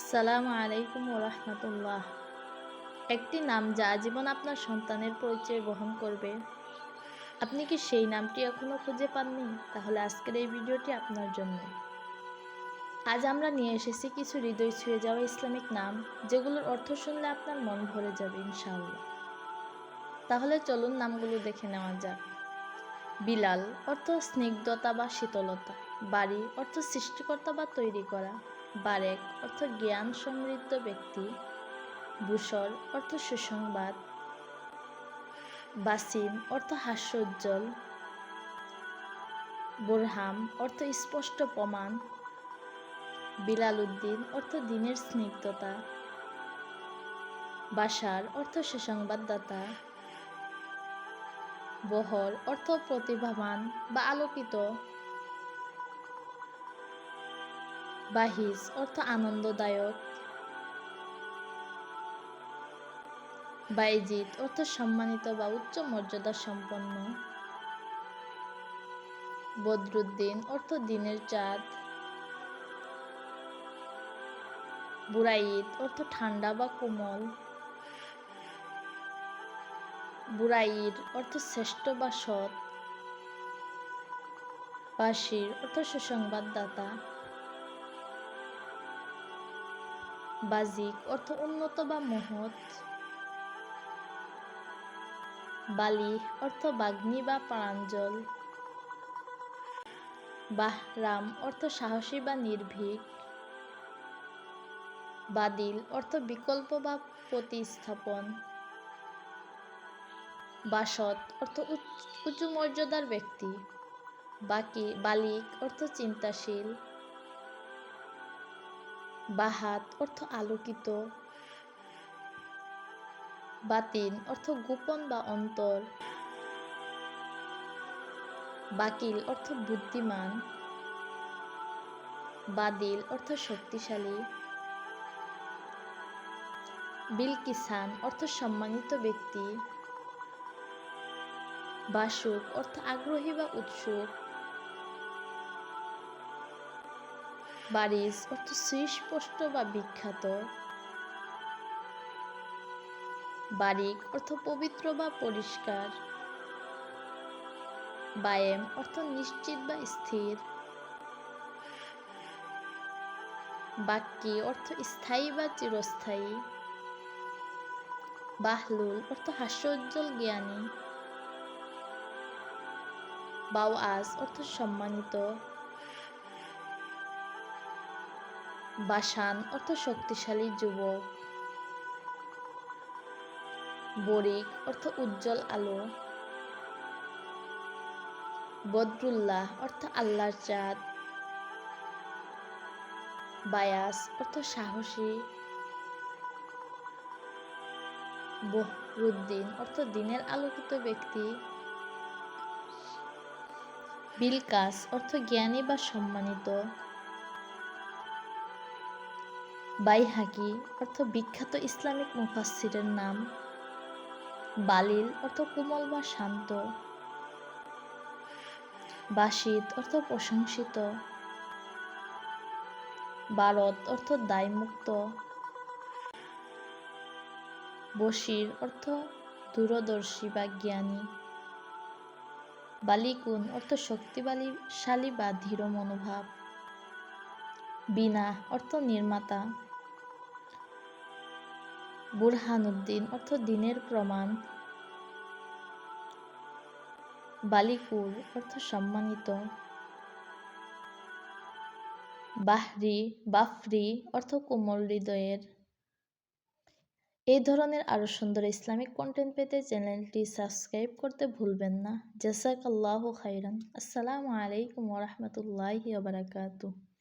আসসালামু আলাইকুম ওরহমতুল্লাহ। একটি নাম যা আজীবন আপনার সন্তানের পরিচয় বহন করবে। আপনি কি সেই নামটি এখনও খুঁজে পাননি? তাহলে আজকের এই ভিডিওটি আপনার জন্য। আজ আমরা নিয়ে এসেছি কিছু হৃদয় ছুঁয়ে যাওয়া ইসলামিক নাম, যেগুলোর অর্থ শুনলে আপনার মন ভরে যাবে ইনশাআল্লাহ। তাহলে চলুন নামগুলো দেখে নেওয়া যাক। বিলাল অর্থ স্নিগ্ধতা বা শীতলতা। বারী অর্থ সৃষ্টিকর্তা বা তৈরি করা। বারেক অর্থ জ্ঞান সমৃদ্ধ ব্যক্তি। বুশর অর্থ সুসংবাদ। বাসিম অর্থ হাস্যোজ্জ্বল। বুরহাম অর্থ স্পষ্ট প্রমাণ। বিলাল উদ্দিন অর্থ দিনের স্নিগ্ধতা। বাশার অর্থ সুসংবাদদাতা। বহর অর্থ প্রতিভাবান বা আলোকিত। বাহিজ অর্থ আনন্দদায়ক। বাইজিদ অর্থ সম্মানিত বা উচ্চ মর্যাদা সম্পন্ন। বদরুদ্দিন অর্থ দিনের চাঁদ। বুরাইদ অর্থ ঠান্ডা বা কোমল। বুরাইর অর্থ শ্রেষ্ঠ বা সৎ। বাশির অর্থ সুসংবাদদাতা। বাজিক অর্থ উন্নত বা মহৎ। বালি অর্থ বাগ্মী বা প্রাঞ্জল। বাহরাম অর্থ সাহসী বা নির্ভীক। বাদিল অর্থ বিকল্প বা প্রতিস্থাপন। বাসত অর্থ উঁচু মর্যাদার ব্যক্তি। বালিক অর্থ চিন্তাশীল। বাহাত অর্থ আলোকিত। বাতিন অর্থ গোপন বা অন্তর। বাকিল অর্থ বুদ্ধিমান। বাদিল অর্থ শক্তিশালী। বিলকিসান অর্থ সম্মানিত ব্যক্তি। বাসুক অর্থ আগ্রহী বা উৎসুক। বারিজ অর্থ সুস্পষ্ট বা বিখ্যাত। বারিক অর্থ পবিত্র বা পরিষ্কার। বায়েম অর্থ নিশ্চিত বা স্থির। বাক্কি অর্থ স্থায়ী বা চিরস্থায়ী। বাহলুল অর্থ হাস্যোজ্জ্বল জ্ঞানী। বাওয়াজ অর্থ সম্মানিত। বাসান অর্থ শক্তিশালী যুবক। বরিক অর্থ উজ্জ্বল আলো। বদরুল্লাহ অর্থ আল্লাহর চাঁদ। বায়াস অর্থ সাহসী। বহরুদ্দিন অর্থ দিনের আলোকিত ব্যক্তি। বিলকাস অর্থ জ্ঞানী বা সম্মানিত। বাইহাকি অর্থ বিখ্যাত ইসলামিক মুফাসসিরের নাম। বালিল অর্থ কোমল বা শান্ত। বাসিত অর্থ প্রশংসিত। বারদ অর্থ দায়মুক্ত। বশির অর্থ দূরদর্শী বা জ্ঞানী। বালিকুন অর্থ শক্তিশালী বা ধীর মনোভাব। বিনা অর্থ নির্মাতা। বুরহানুদ্দিন অর্থ দিনের প্রমাণ। বালিকুর অর্থ সম্মানিত। বাফরি অর্থ কোমল হৃদয়ের। এই ধরনের আরো সুন্দর ইসলামিক কন্টেন্ট পেতে চ্যানেলটি সাবস্ক্রাইব করতে ভুলবেন না। জাযাকাল্লাহু খাইরান। আসসালামু আলাইকুম ওয়া রাহমাতুল্লাহি ওয়া বারাকাতুহু।